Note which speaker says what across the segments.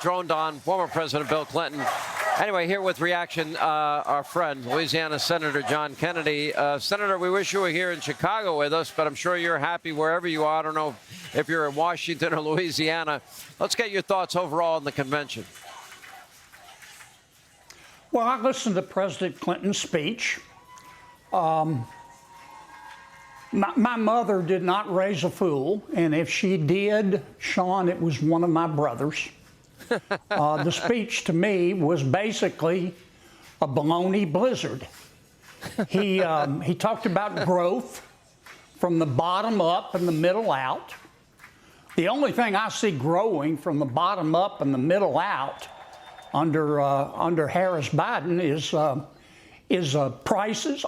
Speaker 1: droned on former President Bill Clinton. Anyway, here with reaction, our friend, Louisiana Senator John Kennedy. Senator, we wish you were here in Chicago with us, but I'm sure you're happy wherever you are. I don't know if you're in Washington or Louisiana. Let's get your thoughts overall on the convention.
Speaker 2: Well, I listened to President Clinton's speech. My mother did not raise a fool, and if she did, Sean, it was one of my brothers. The speech to me was basically a baloney blizzard. He talked about growth from the bottom up and the middle out. The only thing I see growing from the bottom up and the middle out under Harris-Biden is prices,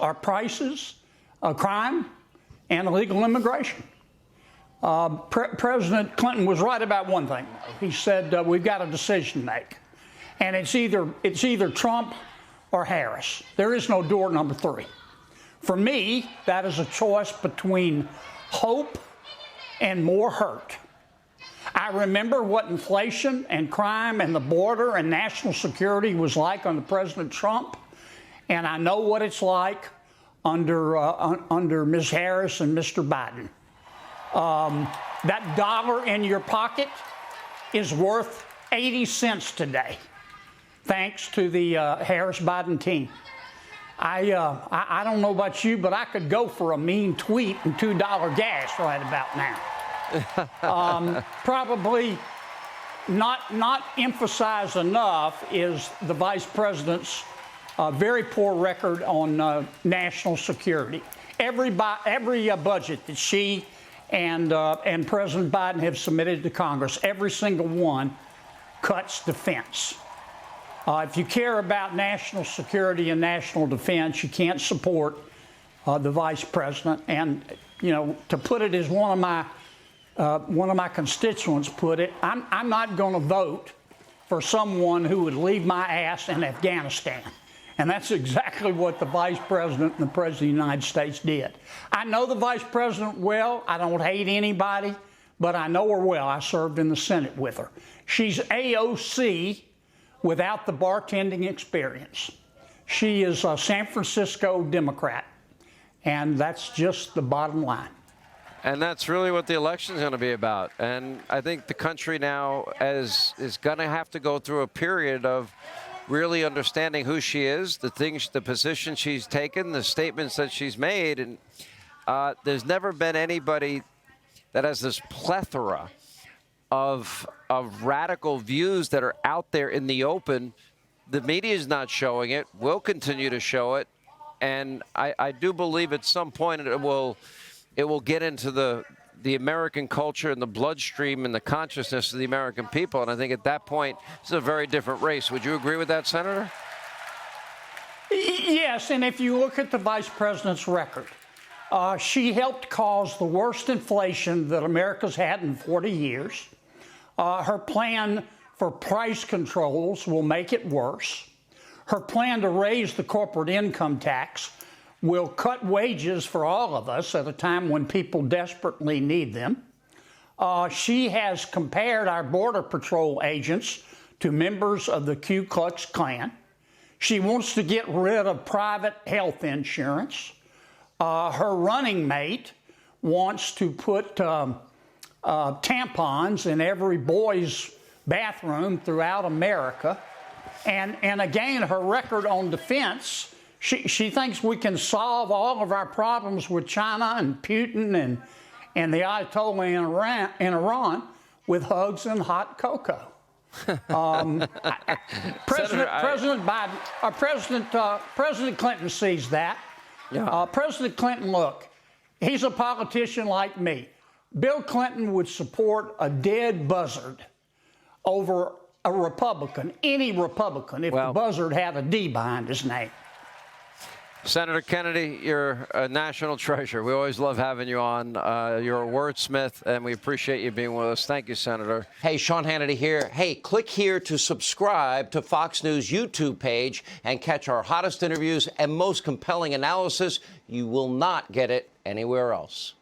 Speaker 2: crime, and illegal immigration. President Clinton was right about one thing. He said we've got a decision to make, and it's either Trump or Harris. There is no door number three. For me, that is a choice between hope and more hurt. I remember what inflation and crime and the border and national security was like under President Trump, and I know what it's like under Ms. Harris and Mr. Biden. That dollar in your pocket is worth 80 cents today, thanks to the Harris-Biden team. I don't know about you, but I could go for a mean tweet and $2 gas right about now. Probably not emphasized enough is the Vice President's very poor record on national security. Every budget that she and President Biden have submitted to Congress, every single one cuts defense. If you care about national security and national defense, you can't support the Vice President. And, you know, to put it as one of my constituents put it, I'm not going to vote for someone who would leave my ass in Afghanistan. And that's exactly what the Vice President and the President of the United States did. I know the Vice President well. I don't hate anybody, but I know her well. I served in the Senate with her. She's AOC without the bartending experience. She is a San Francisco Democrat, and that's just the bottom line.
Speaker 1: And that's really what the election is going to be about. And I think the country now is going to have to go through a period of really understanding who she is, the position she's taken, the statements that she's made. And there's never been anybody that has this plethora of radical views that are out there in the open. The media is not showing it. We'll continue to show it. And I do believe at some point it will get into the American culture and the bloodstream and the consciousness of the American people. And I think at that point, it's a very different race. Would you agree with that, Senator?
Speaker 2: Yes, and if you look at the Vice President's record, she helped cause the worst inflation that America's had in 40 years. Her plan for price controls will make it worse. Her plan to raise the corporate income tax will cut wages for all of us at a time when people desperately need them. She has compared our Border Patrol agents to members of the Ku Klux Klan. She wants to get rid of private health insurance. Her running mate wants to put tampons in every boy's bathroom throughout America. And again, her record on defense, she thinks we can solve all of our problems with China and Putin and the Ayatollah in Iran with hugs and hot cocoa. President Clinton sees that. Yeah. President Clinton, look, he's a politician like me. Bill Clinton would support a dead buzzard over a Republican, any Republican, if the buzzard had a D behind his name.
Speaker 1: Senator Kennedy, you're a national treasure. We always love having you on. You're a wordsmith, and we appreciate you being with us. Thank you, Senator.
Speaker 3: Hey, Sean Hannity here. Hey, click here to subscribe to Fox News YouTube page and catch our hottest interviews and most compelling analysis. You will not get it anywhere else.